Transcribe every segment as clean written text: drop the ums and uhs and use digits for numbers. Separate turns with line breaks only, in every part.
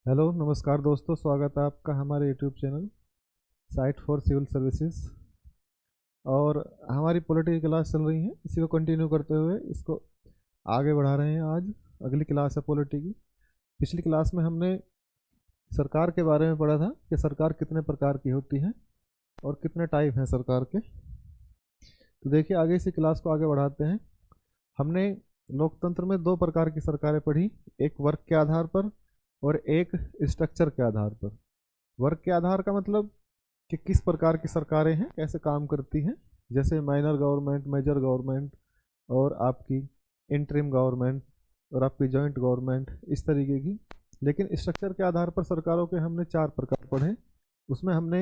Hello नमस्कार दोस्तों, स्वागत है आपका हमारे YouTube channel site for civil services. और हमारी पॉलिटी की क्लास चल रही है, इसी को कंटिन्यू करते हुए इसको आगे बढ़ा रहे हैं। आज अगली क्लास है पॉलिटी की। पिछली क्लास में हमने सरकार के बारे में पढ़ा था कि सरकार कितने प्रकार की होती है और कितने टाइप हैं सरकार के। तो देखिए, आगे इसी क्लास को आगे बढ़ाते हैं। हमने लोकतंत्र में दो प्रकार की सरकारें पढ़ी, एक वर्ग के आधार पर और एक स्ट्रक्चर के आधार पर। वर्ग के आधार का मतलब कि किस प्रकार की सरकारें हैं, कैसे काम करती हैं, जैसे माइनर गवर्नमेंट, मेजर गवर्नमेंट और आपकी इंटरिम गवर्नमेंट और आपकी जॉइंट गवर्नमेंट, इस तरीके की। लेकिन स्ट्रक्चर के आधार पर सरकारों के हमने चार प्रकार पढ़े। उसमें हमने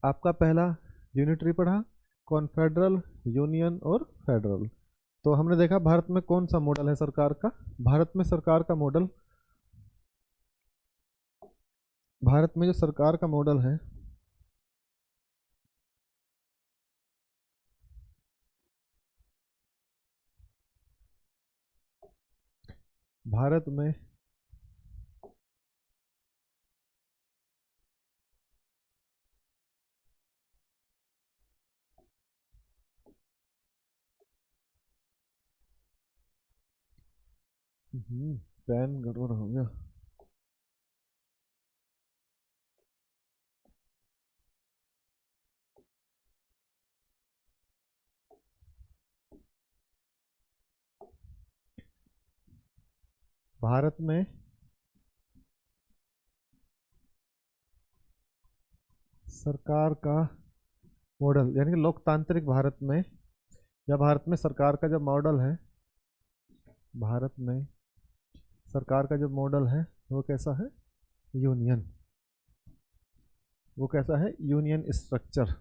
आपका पहला यूनिटरी पढ़ा, कॉन्फेडरल, यूनियन और फेडरल। तो हमने देखा भारत में कौन सा मॉडल है सरकार का। भारत में सरकार का मॉडल, भारत में जो सरकार का मॉडल है, भारत में पेन गड़बड़ हो गया। भारत में सरकार का मॉडल, यानी कि लोकतांत्रिक भारत में, या भारत में सरकार का जो मॉडल है, भारत में सरकार का जो मॉडल है वो कैसा है? यूनियन। वो कैसा है? Union structure.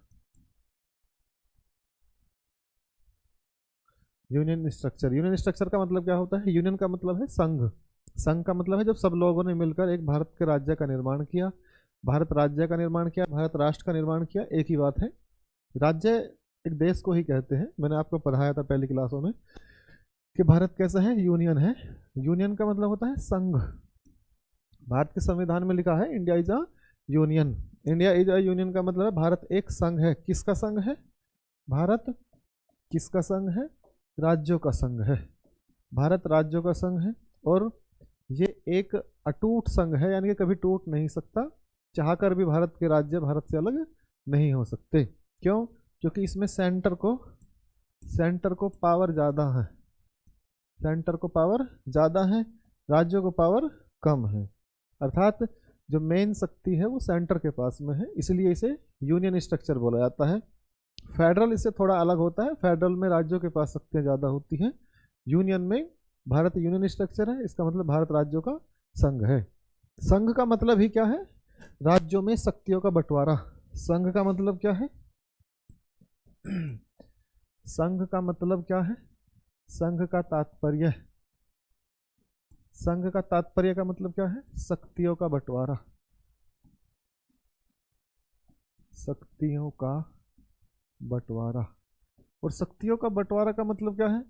Union structure, union structure का मतलब क्या होता है? यूनियन का मतलब है संघ। संघ का मतलब है जब सब लोगों ने मिलकर एक भारत के राज्य का निर्माण किया। भारत राज्य का निर्माण किया, भारत राष्ट्र का निर्माण किया, एक ही बात है। राज्य एक देश को ही कहते हैं। मैंने आपको पढ़ाया था पहली क्लासों में कि भारत कैसा है? यूनियन है। यूनियन का मतलब होता है संघ। भारत के संविधान में लिखा है India is a union. India is a union का मतलब है भारत एक संघ है। किसका संघ है? भारत किसका संघ है? राज्यों का संघ है। भारत राज्यों का संघ है और ये एक अटूट संघ है, यानी कि कभी टूट नहीं सकता। चाहकर भी भारत के राज्य भारत से अलग नहीं हो सकते। क्यों? क्योंकि इसमें सेंटर को पावर ज़्यादा है। सेंटर को पावर ज़्यादा है, राज्यों को पावर कम है। अर्थात जो मेन शक्ति है वो सेंटर के पास में है, इसलिए इसे यूनियन स्ट्रक्चर बोला जाता है। फेडरल इससे थोड़ा अलग होता है। फेडरल में राज्यों के पास शक्तियाँ ज़्यादा होती हैं। यूनियन में भारत यूनियन स्ट्रक्चर है, इसका मतलब भारत राज्यों का संघ है। संघ का मतलब ही क्या है? राज्यों में शक्तियों का बंटवारा। संघ का मतलब क्या है? संघ का मतलब क्या है? संघ का तात्पर्य, संघ का तात्पर्य का मतलब क्या है? शक्तियों का बंटवारा। शक्तियों का बंटवारा। और शक्तियों का बंटवारा का मतलब क्या है?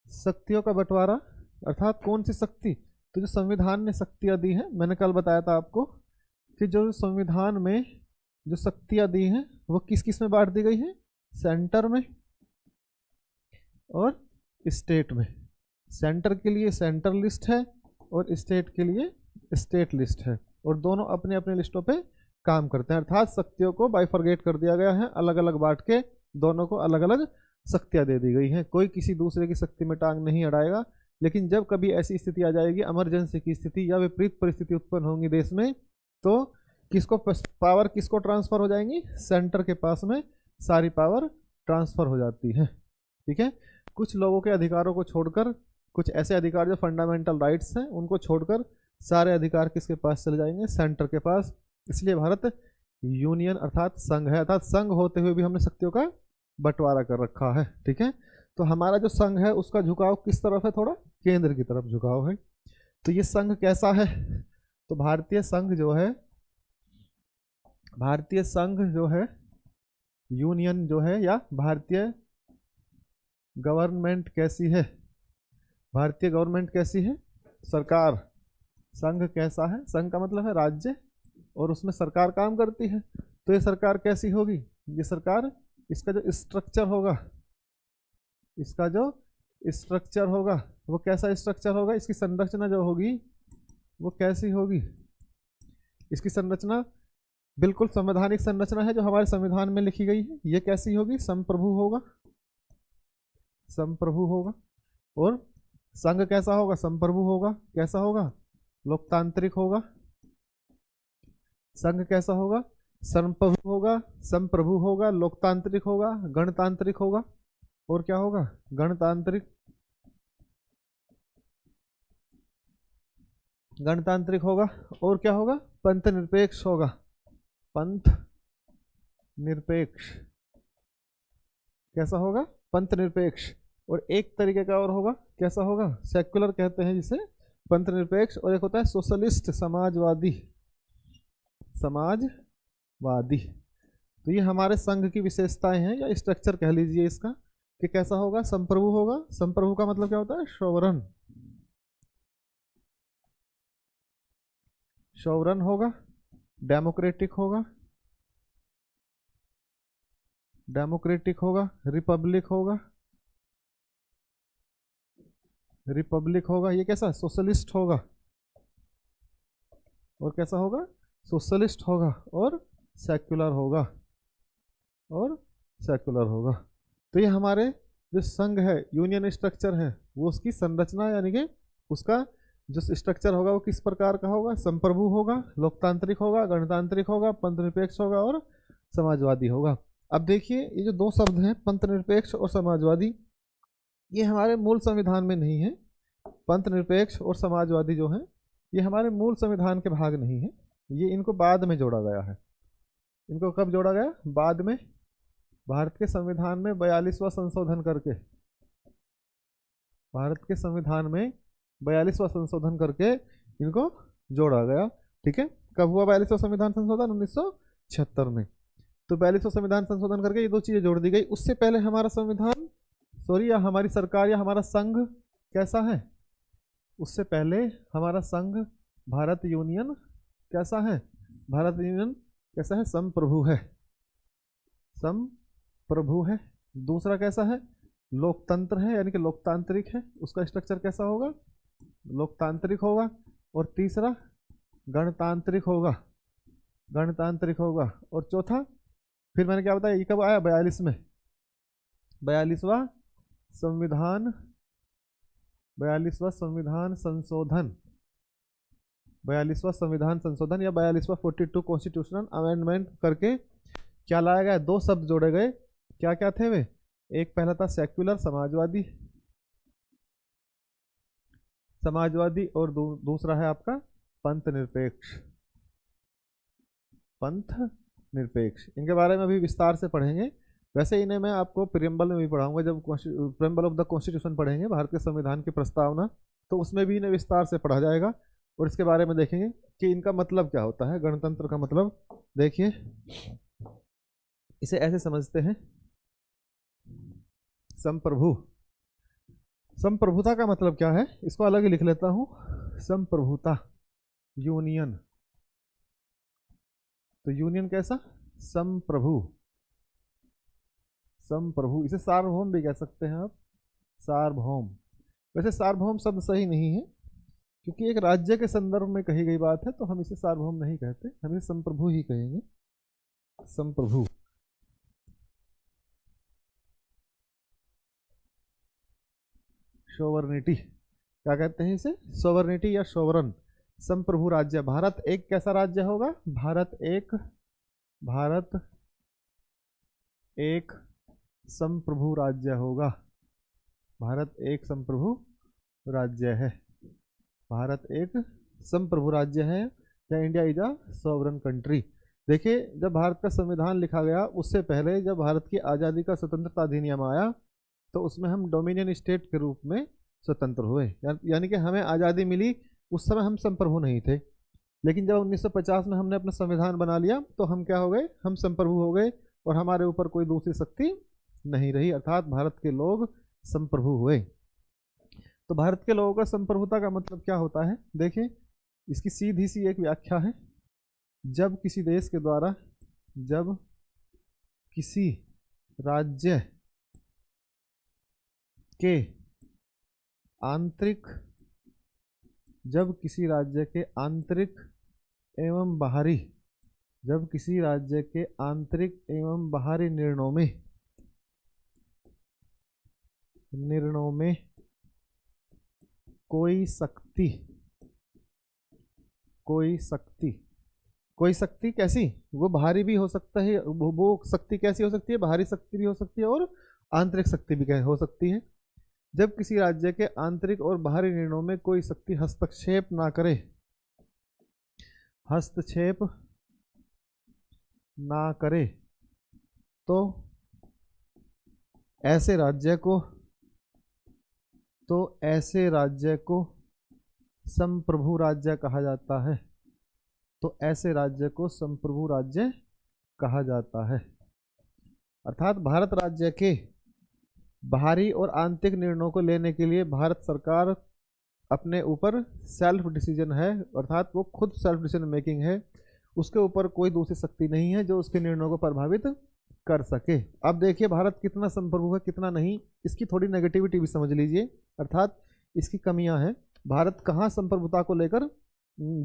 शक्तियों का बंटवारा अर्थात कौन सी शक्ति? तो जो संविधान ने शक्तियां दी हैं, मैंने कल बताया था आपको कि जो संविधान में जो शक्तियां दी हैं वो किस किस में बांट दी गई है? सेंटर में और स्टेट में। सेंटर के लिए सेंटर लिस्ट है और स्टेट के लिए स्टेट लिस्ट है, और दोनों अपने अपने लिस्टों पे काम करते हैं। अर्थात शक्तियों को बाइफरगेट कर दिया गया है, अलग अलग बांट के दोनों को अलग अलग शक्तियां दे दी गई हैं। कोई किसी दूसरे की शक्ति में टांग नहीं अड़ाएगा। लेकिन जब कभी ऐसी स्थिति आ जाएगी, इमरजेंसी की स्थिति या विपरीत परिस्थिति उत्पन्न होंगी देश में, तो किसको पावर किसको ट्रांसफर हो जाएंगी? सेंटर के पास में सारी पावर ट्रांसफर हो जाती है। ठीक है। कुछ लोगों के अधिकारों को छोड़कर, कुछ ऐसे अधिकार जो फंडामेंटल राइट्स हैं उनको छोड़कर सारे अधिकार किसके पास चले जाएंगे? सेंटर के पास। इसलिए भारत यूनियन अर्थात संघ है। अर्थात संघ होते हुए भी हमने शक्तियों का बंटवारा कर रखा है। ठीक है। तो हमारा जो संघ है उसका झुकाव किस तरफ है? थोड़ा केंद्र की तरफ झुकाव है। तो ये संघ कैसा है? तो भारतीय संघ जो है, भारतीय संघ जो है, यूनियन जो है, या भारतीय गवर्नमेंट कैसी है? भारतीय गवर्नमेंट कैसी है? सरकार, संघ कैसा है? संघ का मतलब है राज्य, और उसमें सरकार काम करती है। तो ये सरकार कैसी होगी? ये सरकार, इसका जो स्ट्रक्चर होगा, इसका जो स्ट्रक्चर होगा वो कैसा स्ट्रक्चर होगा? इसकी संरचना जो होगी वो कैसी होगी? इसकी संरचना बिल्कुल संवैधानिक संरचना है जो हमारे संविधान में लिखी गई है। ये कैसी होगी? संप्रभु होगा, संप्रभु होगा। और संघ कैसा होगा? संप्रभु होगा। कैसा होगा? लोकतांत्रिक होगा। संघ कैसा होगा? संप्रभु होगा, संप्रभु होगा, लोकतांत्रिक होगा, गणतांत्रिक होगा। और क्या होगा? गणतांत्रिक, गणतांत्रिक होगा। और क्या होगा? पंथ निरपेक्ष होगा, पंथ निरपेक्ष। कैसा होगा? पंथ निरपेक्ष। और एक तरीके का और होगा, कैसा होगा? सेक्युलर कहते हैं जिसे, पंथ निरपेक्ष। और एक होता है सोशलिस्ट, समाजवादी, समाजवादी। तो ये हमारे संघ की विशेषताएं हैं, या स्ट्रक्चर कह लीजिए इसका, कि कैसा होगा? संप्रभु होगा। संप्रभु का मतलब क्या होता है? सोवरन, सोवरन होगा। डेमोक्रेटिक होगा, डेमोक्रेटिक होगा। रिपब्लिक होगा, रिपब्लिक होगा। ये कैसा? सोशलिस्ट होगा। और कैसा होगा? सोशलिस्ट होगा। और सेक्युलर होगा, और सेक्युलर होगा। तो ये हमारे जो संघ है, यूनियन स्ट्रक्चर है, वो उसकी संरचना, यानी कि उसका जो स्ट्रक्चर होगा वो किस प्रकार का होगा? संप्रभु होगा, लोकतांत्रिक होगा, गणतांत्रिक होगा, पंथ निरपेक्ष होगा, और समाजवादी होगा। अब देखिए, ये जो दो शब्द हैं, पंथ निरपेक्ष और समाजवादी, ये हमारे मूल संविधान में नहीं है। पंथ निरपेक्ष और समाजवादी जो है, ये हमारे मूल संविधान के भाग नहीं है। ये इनको बाद में जोड़ा गया है। इनको कब जोड़ा गया? बाद में, भारत के संविधान में 42वां संशोधन करके, भारत के संविधान में 42वां संशोधन करके इनको जोड़ा गया। ठीक है, कब हुआ 42वां संविधान संशोधन? 1976 में। तो 42वां संविधान संशोधन करके ये दो चीजें जोड़ दी गई। उससे पहले हमारा संविधान, सॉरी, या हमारी सरकार या हमारा संघ कैसा है? उससे पहले हमारा संघ, भारत यूनियन कैसा है? भारत यूनियन कैसा है? संप्रभु है, संप्रभु है। दूसरा कैसा है? लोकतंत्र है, यानी कि लोकतांत्रिक है। उसका स्ट्रक्चर कैसा होगा? लोकतांत्रिक होगा। और तीसरा गणतांत्रिक होगा, गणतांत्रिक होगा। और चौथा, फिर मैंने क्या बताया, ये कब आया? 42 में, 42वां संविधान, 42वां संविधान संशोधन, 42वां संविधान संशोधन या 42वां 42 कॉन्स्टिट्यूशनल अमेंडमेंट करके क्या लाया गया? दो शब्द जोड़े गए। क्या क्या थे वे? एक पहला था सेक्युलर, समाजवादी, समाजवादी। और दूसरा है आपका पंथ निरपेक्ष, पंथ निरपेक्ष। इनके बारे में अभी विस्तार से पढ़ेंगे। वैसे इन्हें मैं आपको प्रियम्बल में भी पढ़ाऊंगा, जब प्रियम्बल ऑफ द कॉन्स्टिट्यूशन पढ़ेंगे, भारत के संविधान की प्रस्तावना, तो उसमें भी इन्हें विस्तार से पढ़ा जाएगा। और इसके बारे में देखेंगे कि इनका मतलब क्या होता है। गणतंत्र का मतलब देखिए, इसे ऐसे समझते हैं, संप्रभु, संप्रभुता का मतलब क्या है? इसको अलग ही लिख लेता हूं, संप्रभुता, यूनियन। तो यूनियन कैसा? संप्रभु, संप्रभु। इसे सार्वभौम भी कह सकते हैं आप, सार्वभौम। वैसे सार्वभौम शब्द सही नहीं है, क्योंकि एक राज्य के संदर्भ में कही गई बात है, तो हम इसे सार्वभौम नहीं कहते, हम इसे संप्रभु ही कहेंगे, संप्रभु। सोवर्निटी, क्या कहते हैं इसे? सोवर्निटी या सोवरन, संप्रभु राज्य। भारत एक कैसा राज्य होगा? भारत एक संप्रभु राज्य होगा। भारत एक संप्रभु राज्य है, भारत एक संप्रभु राज्य है, या India is a sovereign country. देखिए, जब भारत का संविधान लिखा गया, उससे पहले जब भारत की आज़ादी का स्वतंत्रता अधिनियम आया, तो उसमें हम डोमिनियन स्टेट के रूप में स्वतंत्र हुए, यानी कि हमें आज़ादी मिली। उस समय हम संप्रभु नहीं थे, लेकिन जब 1950 में हमने अपना संविधान बना लिया, तो हम क्या हो गए? हम संप्रभु हो गए, और हमारे ऊपर कोई दूसरी शक्ति नहीं रही, अर्थात भारत के लोग संप्रभु हुए। तो भारत के लोगों का संप्रभुता का मतलब क्या होता है? देखिए, इसकी सीधी सी एक व्याख्या है, जब किसी देश के द्वारा, जब किसी राज्य के आंतरिक, जब किसी राज्य के आंतरिक एवं बाहरी, जब किसी राज्य के आंतरिक एवं बाहरी निर्णयों में कोई शक्ति कैसी, वो बाहरी भी हो सकता है, वो शक्ति कैसी हो सकती है, बाहरी शक्ति भी हो सकती है और आंतरिक शक्ति भी हो सकती है। जब किसी राज्य के आंतरिक और बाहरी निर्णयों में कोई शक्ति हस्तक्षेप ना करे, हस्तक्षेप ना करे, तो ऐसे राज्य को संप्रभु राज्य कहा जाता है। तो ऐसे राज्य को संप्रभु राज्य कहा जाता है। अर्थात भारत राज्य के बाहरी और आंतरिक निर्णयों को लेने के लिए भारत सरकार अपने ऊपर सेल्फ डिसीजन है, अर्थात वो खुद सेल्फ डिसीजन मेकिंग है, उसके ऊपर कोई दूसरी शक्ति नहीं है जो उसके निर्णयों को प्रभावित कर सके। अब देखिए भारत कितना संप्रभु है कितना नहीं, इसकी थोड़ी नेगेटिविटी भी समझ लीजिए, अर्थात इसकी कमियां हैं। भारत कहाँ संप्रभुता को लेकर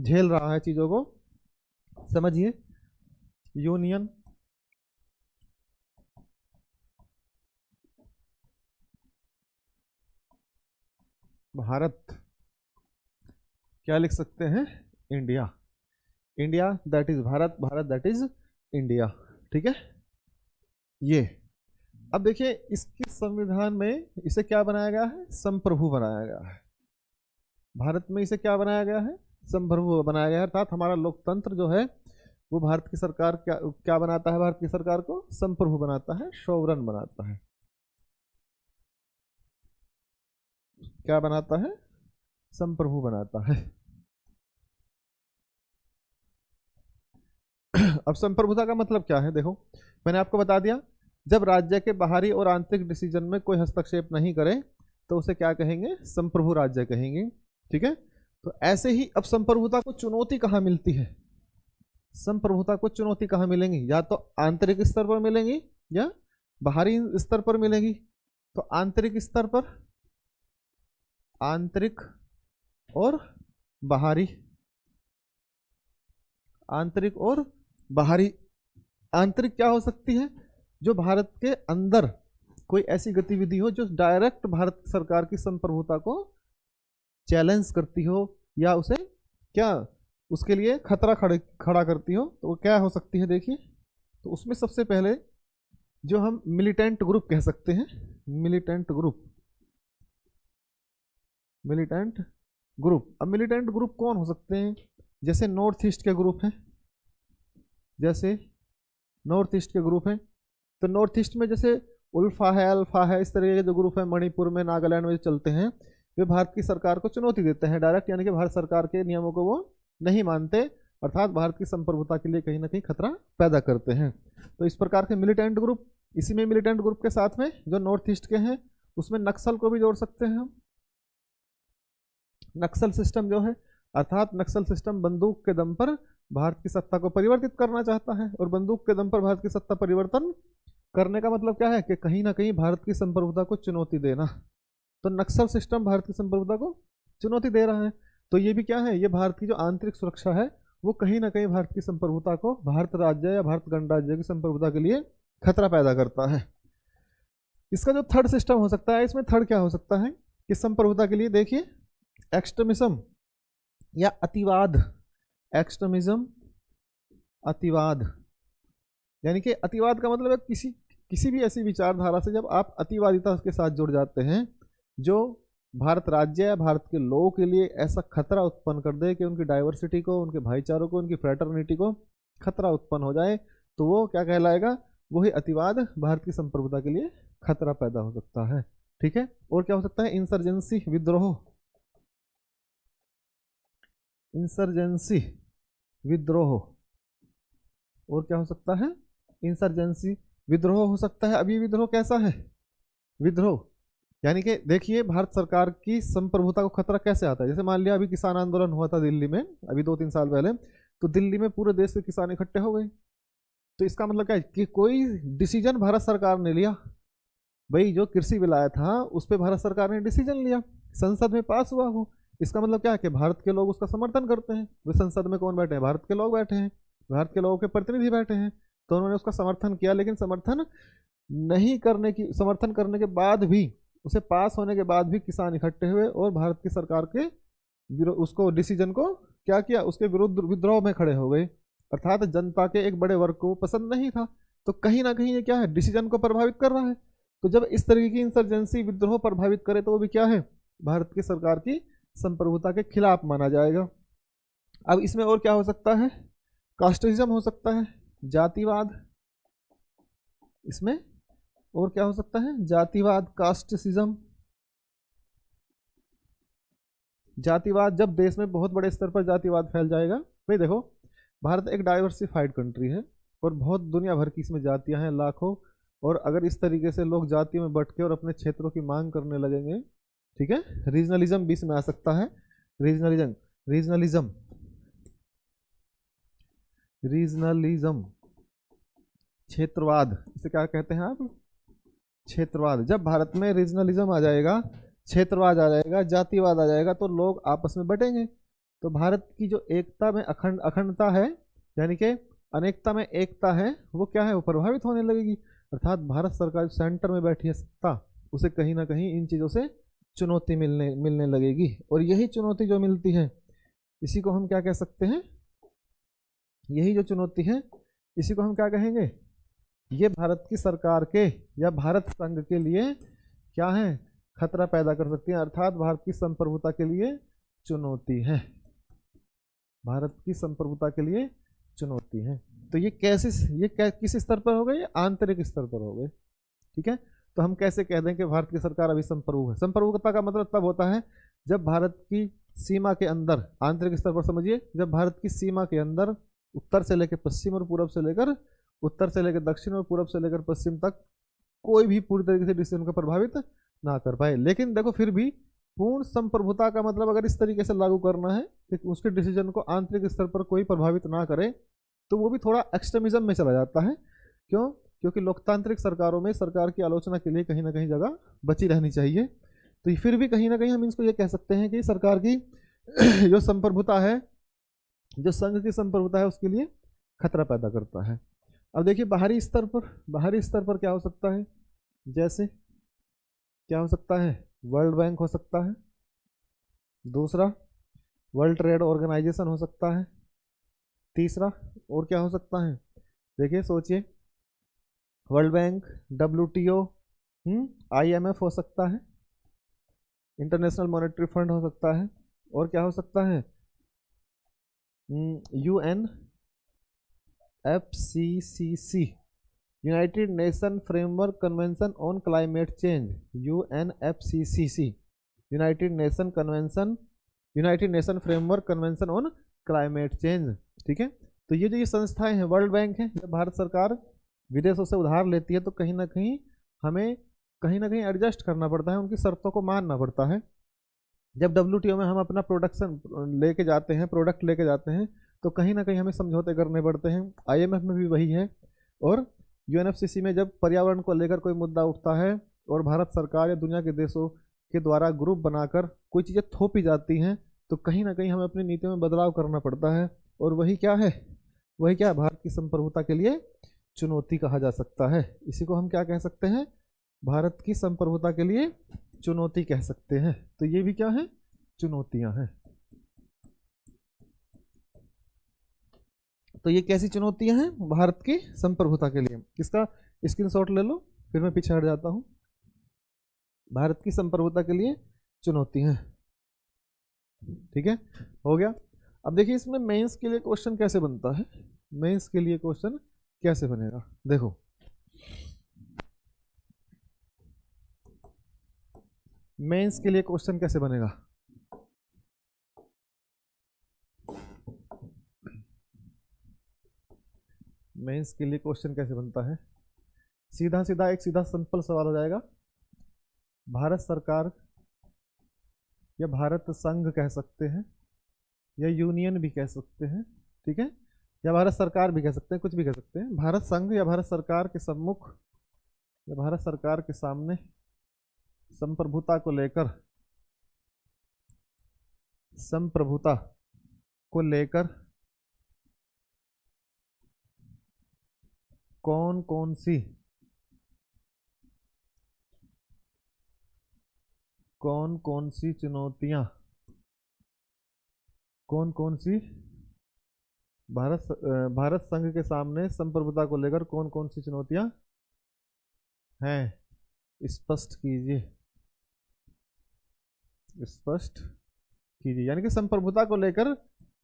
झेल रहा है चीजों को, समझिए। यूनियन भारत, क्या लिख सकते हैं, India, India that is Bharat, Bharat that is India, ठीक है। ये अब देखिए इसके संविधान में इसे क्या बनाया गया है, संप्रभु बनाया गया है। भारत में इसे क्या बनाया गया है, संप्रभु बनाया गया है। अर्थात हमारा लोकतंत्र जो है वो भारत की सरकार क्या बनाता है, भारत की सरकार को संप्रभु बनाता है, सोवरन बनाता है। क्या बनाता है, संप्रभु बनाता है। अब संप्रभुता का मतलब क्या है, देखो मैंने आपको बता दिया, जब राज्य के बाहरी और आंतरिक डिसीजन में कोई हस्तक्षेप नहीं करे तो उसे क्या कहेंगे, संप्रभु राज्य कहेंगे, ठीक है। तो ऐसे ही अब संप्रभुता को चुनौती कहाँ मिलती है, संप्रभुता को चुनौती कहाँ मिलेंगी, या तो आंतरिक स्तर पर मिलेंगी या बाहरी स्तर पर मिलेगी। तो आंतरिक स्तर पर, आंतरिक और बाहरी, आंतरिक और बाहरी। आंतरिक क्या हो सकती है, जो भारत के अंदर कोई ऐसी गतिविधि हो जो डायरेक्ट भारत सरकार की संप्रभुता को चैलेंज करती हो या उसे क्या, उसके लिए खतरा खड़ा करती हो, तो वो क्या हो सकती है, देखिए। तो उसमें सबसे पहले जो हम मिलिटेंट ग्रुप कह सकते हैं, मिलिटेंट ग्रुप, मिलिटेंट ग्रुप। अब मिलिटेंट ग्रुप कौन हो सकते हैं, जैसे नॉर्थ ईस्ट के ग्रुप हैं, जैसे नॉर्थ ईस्ट के ग्रुप हैं। तो नॉर्थ ईस्ट में जैसे उल्फा है, अल्फा है, इस तरह के जो ग्रुप है मणिपुर में, नागालैंड में चलते हैं, वे भारत की सरकार को चुनौती देते हैं डायरेक्ट, यानी कि भारत सरकार के नियमों को वो नहीं मानते, अर्थात भारत की संप्रभुता के लिए कहीं ना कहीं खतरा पैदा करते हैं। तो इस प्रकार के मिलिटेंट ग्रुप, इसी में मिलिटेंट ग्रुप के साथ में जो नॉर्थ ईस्ट के हैं उसमें नक्सल को भी जोड़ सकते हैं हम। नक्सल सिस्टम जो है, अर्थात नक्सल सिस्टम बंदूक के दम पर भारत की सत्ता को परिवर्तित करना चाहता है, और बंदूक के दम पर भारत की सत्ता परिवर्तन करने का मतलब क्या है कि कहीं ना कहीं भारत की संप्रभुता को चुनौती देना। तो नक्सल सिस्टम भारत की संप्रभुता को चुनौती दे रहा है। तो ये भी क्या है, ये भारत की जो आंतरिक सुरक्षा है वो कहीं ना कहीं भारत की संप्रभुता को, भारत राज्य या भारत गणराज्य की संप्रभुता के लिए खतरा पैदा करता है। इसका जो थर्ड सिस्टम हो सकता है, इसमें थर्ड क्या हो सकता है कि संप्रभुता के लिए, देखिए एक्सट्रीमिज्म या अतिवाद, एक्सट्रीमिज्म, अतिवाद, यानी कि अतिवाद का मतलब है किसी भी ऐसी विचारधारा से जब आप अतिवादिता के साथ जुड़ जाते हैं जो भारत राज्य या भारत के लोगों के लिए ऐसा खतरा उत्पन्न कर दे कि उनकी डाइवर्सिटी को, उनके भाईचारों को, उनकी फ्रेटर्निटी को खतरा उत्पन्न हो जाए, तो वो क्या कहलाएगा, वही अतिवाद भारत की संप्रभुता के लिए खतरा पैदा हो सकता है, ठीक है। और क्या हो सकता है, इंसर्जेंसी, विद्रोह, इंसर्जेंसी, विद्रोह। और क्या हो सकता है, इंसर्जेंसी, विद्रोह हो सकता है। अभी विद्रोह कैसा है, विद्रोह यानी कि देखिए भारत सरकार की संप्रभुता को खतरा कैसे आता है। जैसे मान लिया अभी किसान आंदोलन हुआ था दिल्ली में, अभी 2-3 साल पहले, तो दिल्ली में पूरे देश के किसान इकट्ठे हो गए। तो इसका मतलब क्या है कि कोई डिसीजन भारत सरकार ने लिया, भाई जो कृषि बिल आया था उस पर भारत सरकार ने डिसीजन लिया, संसद में पास हुआ वो। इसका मतलब क्या है कि भारत के लोग उसका समर्थन करते हैं। वे संसद में कौन बैठे हैं? भारत के लोग बैठे हैं, भारत के लोगों के प्रतिनिधि बैठे हैं, तो उन्होंने उसका समर्थन किया। लेकिन समर्थन करने के बाद भी, उसे पास होने के बाद भी किसान इकट्ठे हुए और भारत की सरकार के उसको डिसीजन को क्या किया, उसके विरुद्ध विद्रोह में खड़े हो गए। अर्थात जनता के एक बड़े वर्ग को पसंद नहीं था। तो कहीं ना कहीं ये क्या है, डिसीजन को प्रभावित कर रहा है। तो जब इस तरीके की इंसर्जेंसी विद्रोह प्रभावित करे तो वो भी क्या है, भारत की सरकार की संप्रभुता के खिलाफ माना जाएगा। अब इसमें और क्या हो सकता है, कास्टिज्म हो सकता है, जातिवाद। इसमें और क्या हो सकता है, जातिवाद, कास्टिज्म। जातिवाद, जब देश में बहुत बड़े स्तर पर जातिवाद फैल जाएगा। भाई देखो, भारत एक डाइवर्सिफाइड कंट्री है और बहुत दुनिया भर की इसमें जातियां हैं, लाखों। और अगर इस तरीके से लोग जातियों में बट के और अपने क्षेत्रों की मांग करने लगेंगे, ठीक है, रीजनलिज्म भी इसमें आ सकता है। रीजनलिज्म, रीजनलिज्म, रीजनलिज्म, क्षेत्रवाद, इसे क्या कहते हैं आप, क्षेत्रवाद। जब भारत में रीजनलिज्म आ जाएगा, क्षेत्रवाद आ जाएगा, जातिवाद आ जाएगा, तो लोग आपस में बटेंगे। तो भारत की जो एकता में अखंडता है, यानी कि अनेकता में एकता है, वो क्या है, वो प्रभावित होने लगेगी। अर्थात भारत सरकार सेंटर में बैठी है सत्ता, उसे कहीं ना कहीं इन चीज़ों से चुनौती मिलने लगेगी। और यही चुनौती जो मिलती है, इसी को हम क्या कह सकते हैं, यही जो चुनौती है, इसी को हम क्या कहेंगे, ये भारत की सरकार के या भारत संघ के लिए क्या है, खतरा पैदा कर सकती है। अर्थात भारत की संप्रभुता के लिए चुनौती है, भारत की संप्रभुता के लिए चुनौती है। तो ये किस स्तर पर हो गए, ये आंतरिक स्तर पर हो गए। ठीक है, तो हम कैसे कह दें कि भारत की सरकार अभी संप्रभु है। संप्रभुता का मतलब तब होता है जब भारत की सीमा के अंदर, आंतरिक स्तर पर समझिए, जब भारत की सीमा के अंदर उत्तर से लेकर पश्चिम और पूर्व से लेकर उत्तर से लेकर दक्षिण और पूर्व से लेकर पश्चिम तक कोई भी पूरी तरीके से डिसीजन को प्रभावित ना कर पाए। लेकिन देखो, फिर भी पूर्ण संप्रभुता का मतलब अगर इस तरीके से लागू करना है कि उसके डिसीजन को आंतरिक स्तर पर कोई प्रभावित ना करे, तो वो भी थोड़ा एक्सट्रीमिज्म में चला जाता है। क्यों? क्योंकि लोकतांत्रिक सरकारों में सरकार की आलोचना के लिए कहीं ना कहीं जगह बची रहनी चाहिए। तो फिर भी कहीं ना कहीं हम इसको ये कह सकते हैं कि सरकार की जो संप्रभुता है, जो संघ की संप्रभुता है, उसके लिए खतरा पैदा करता है। अब देखिए बाहरी स्तर पर क्या हो सकता है, जैसे क्या हो सकता है, वर्ल्ड बैंक हो सकता है, दूसरा वर्ल्ड ट्रेड ऑर्गेनाइजेशन हो सकता है, तीसरा और क्या हो सकता है, देखिए सोचिए, वर्ल्ड बैंक, WTO, IMF हो सकता है, इंटरनेशनल मॉनेटरी फंड हो सकता है, और क्या हो सकता है, UNFCCC, United nation framework convention on climate change, UNFCCC, United nation framework convention on climate change. ठीक है, तो ये जो ये संस्थाएं हैं, वर्ल्ड बैंक है, जब भारत सरकार विदेशों से उधार लेती है तो कहीं ना कहीं हमें कहीं ना कहीं एडजस्ट करना पड़ता है, उनकी शर्तों को मानना पड़ता है। जब WTO में हम अपना प्रोडक्ट लेके जाते हैं तो कहीं ना कहीं हमें समझौते करने पड़ते हैं। IMF में भी वही है। और UNFCC में जब पर्यावरण को लेकर कोई मुद्दा उठता है और भारत सरकार या दुनिया के देशों के द्वारा ग्रुप बनाकर कोई चीज़ें थोपी जाती हैं, तो कहीं ना कहीं हमें अपनी नीतियों में बदलाव करना पड़ता है। और वही क्या है, भारत की संप्रभुता के लिए चुनौती कहा जा सकता है। इसी को हम क्या कह सकते हैं, भारत की संप्रभुता के लिए चुनौती कह सकते हैं। तो ये भी क्या है, चुनौतियां हैं। तो ये कैसी चुनौतियां हैं भारत की संप्रभुता के लिए, इसका स्क्रीनशॉट ले लो, फिर मैं पीछे हट जाता हूं। भारत की संप्रभुता के लिए चुनौती हैं, ठीक है, हो गया। अब देखिए इसमें मेंस के लिए क्वेश्चन कैसे बनता है, मेंस के लिए क्वेश्चन कैसे बनेगा, देखो मेंस के लिए क्वेश्चन कैसे बनेगा। मेंस के लिए क्वेश्चन कैसे बनता है, सीधा सीधा एक सीधा सिंपल सवाल हो जाएगा, भारत सरकार या भारत संघ कह सकते हैं, या यूनियन भी कह सकते हैं, ठीक है, या भारत सरकार भी कह सकते हैं, कुछ भी कह सकते हैं। भारत संघ या भारत सरकार के सम्मुख या भारत सरकार के सामने संप्रभुता को लेकर कौन कौन सी चुनौतियां, कौन कौन सी भारत संघ के सामने संप्रभुता को लेकर कौन कौन सी चुनौतियां हैं, स्पष्ट कीजिए, स्पष्ट कीजिए। यानी कि संप्रभुता को लेकर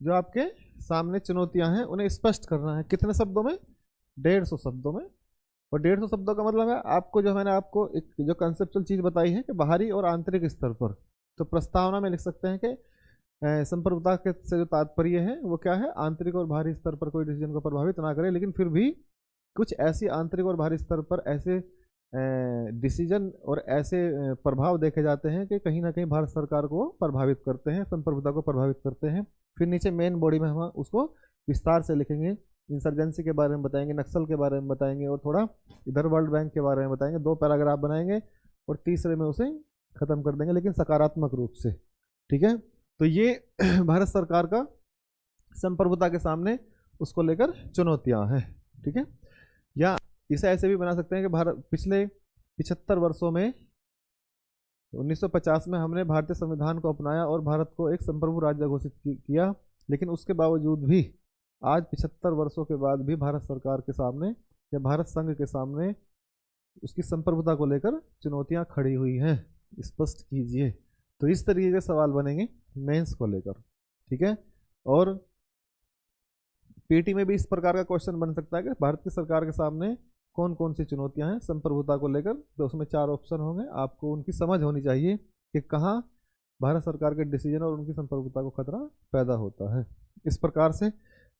जो आपके सामने चुनौतियां हैं उन्हें स्पष्ट करना है। कितने शब्दों में? 150 शब्दों में। और 150 शब्दों का मतलब है आपको, जो मैंने आपको एक जो कंसेप्चुअल चीज बताई है कि बाहरी और आंतरिक स्तर पर, तो प्रस्तावना में लिख सकते हैं कि संप्रभुता के से जो तात्पर्य है वो क्या है, आंतरिक और बाहरी स्तर पर कोई डिसीजन को प्रभावित ना करे, लेकिन फिर भी कुछ ऐसी आंतरिक और बाहरी स्तर पर ऐसे डिसीजन और ऐसे प्रभाव देखे जाते हैं कि कहीं ना कहीं भारत सरकार को प्रभावित करते हैं, संप्रभुता को प्रभावित करते हैं। फिर नीचे मेन बॉडी में हम उसको विस्तार से लिखेंगे, इंसर्जेंसी के बारे में बताएंगे, नक्सल के बारे में बताएंगे, और थोड़ा इधर वर्ल्ड बैंक के बारे में बताएंगे। 2 पैराग्राफ बनाएंगे और तीसरे में उसे खत्म कर देंगे, लेकिन सकारात्मक रूप से, ठीक है। तो ये भारत सरकार का संप्रभुता के सामने उसको लेकर चुनौतियां हैं, ठीक है। या इसे ऐसे भी बना सकते हैं कि भारत पिछले 75 वर्षों में 1950 में हमने भारतीय संविधान को अपनाया और भारत को एक संप्रभु राज्य घोषित किया, लेकिन उसके बावजूद भी आज 75 वर्षों के बाद भी भारत सरकार के सामने या भारत संघ के सामने उसकी संप्रभुता को लेकर चुनौतियां खड़ी हुई हैं, स्पष्ट कीजिए। तो इस तरीके के सवाल बनेंगे मेंस को लेकर, ठीक है। और पीटी में भी इस प्रकार का क्वेश्चन बन सकता है कि भारत की सरकार के सामने कौन कौन सी चुनौतियां हैं संप्रभुता को लेकर, तो उसमें 4 ऑप्शन होंगे। आपको उनकी समझ होनी चाहिए कि कहाँ भारत सरकार के डिसीजन और उनकी संप्रभुता को खतरा पैदा होता है। इस प्रकार से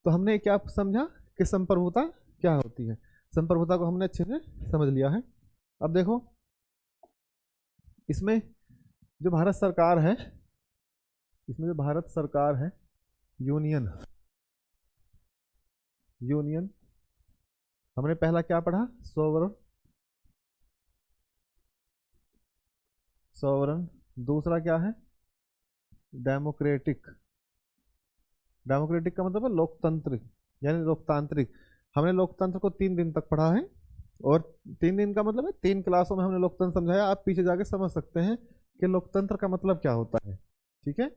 तो हमने क्या समझा कि संप्रभुता क्या होती है, संप्रभुता को हमने अच्छे से समझ लिया है। अब देखो इसमें जो भारत सरकार है, इसमें जो भारत सरकार है, यूनियन हमने पहला क्या पढ़ा, सोवरन। दूसरा क्या है, डेमोक्रेटिक का मतलब है लोकतंत्र, यानी लोकतांत्रिक। हमने लोकतंत्र को 3 दिन तक पढ़ा है, और 3 दिन का मतलब है 3 क्लासों में हमने लोकतंत्र समझाया। आप पीछे जाके समझ सकते हैं कि लोकतंत्र का मतलब क्या होता है, ठीक है।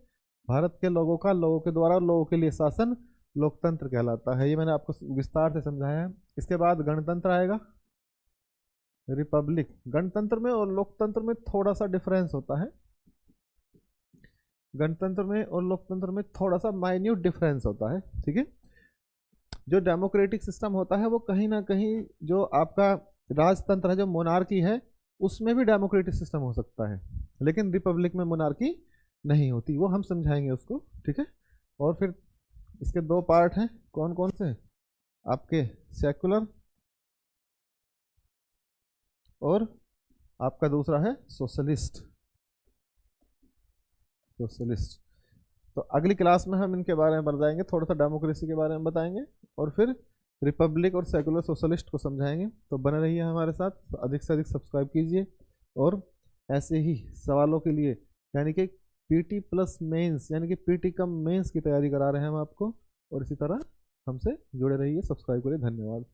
भारत के लोगों का, लोगों के द्वारा, लोगों के लिए शासन लोकतंत्र कहलाता है। ये मैंने आपको विस्तार से समझाया है। इसके बाद गणतंत्र आएगा, रिपब्लिक। गणतंत्र में और लोकतंत्र में थोड़ा सा डिफरेंस होता है, गणतंत्र में और लोकतंत्र में थोड़ा सा माइन्यूट डिफरेंस होता है, ठीक है। जो डेमोक्रेटिक सिस्टम होता है वो कहीं ना कहीं जो आपका राजतंत्र है, जो मोनार्की है, उसमें भी डेमोक्रेटिक सिस्टम हो सकता है, लेकिन रिपब्लिक में मोनार्की नहीं होती, वो हम समझाएंगे उसको, ठीक है। और फिर इसके 2 पार्ट हैं, कौन कौन से आपके, सेकुलर और आपका दूसरा है सोशलिस्ट। तो अगली क्लास में हम इनके बारे में बताएंगे, थोड़ा सा डेमोक्रेसी के बारे में बताएंगे, और फिर रिपब्लिक और सेकुलर सोशलिस्ट को समझाएंगे। तो बने रहिए हमारे साथ, अधिक से अधिक सब्सक्राइब कीजिए, और ऐसे ही सवालों के लिए, यानी कि पीटी प्लस मेंस, यानी कि पीटी कम मेंस की तैयारी करा रहे हैं हम आपको, और इसी तरह हमसे जुड़े रहिए, सब्सक्राइब करिए। धन्यवाद।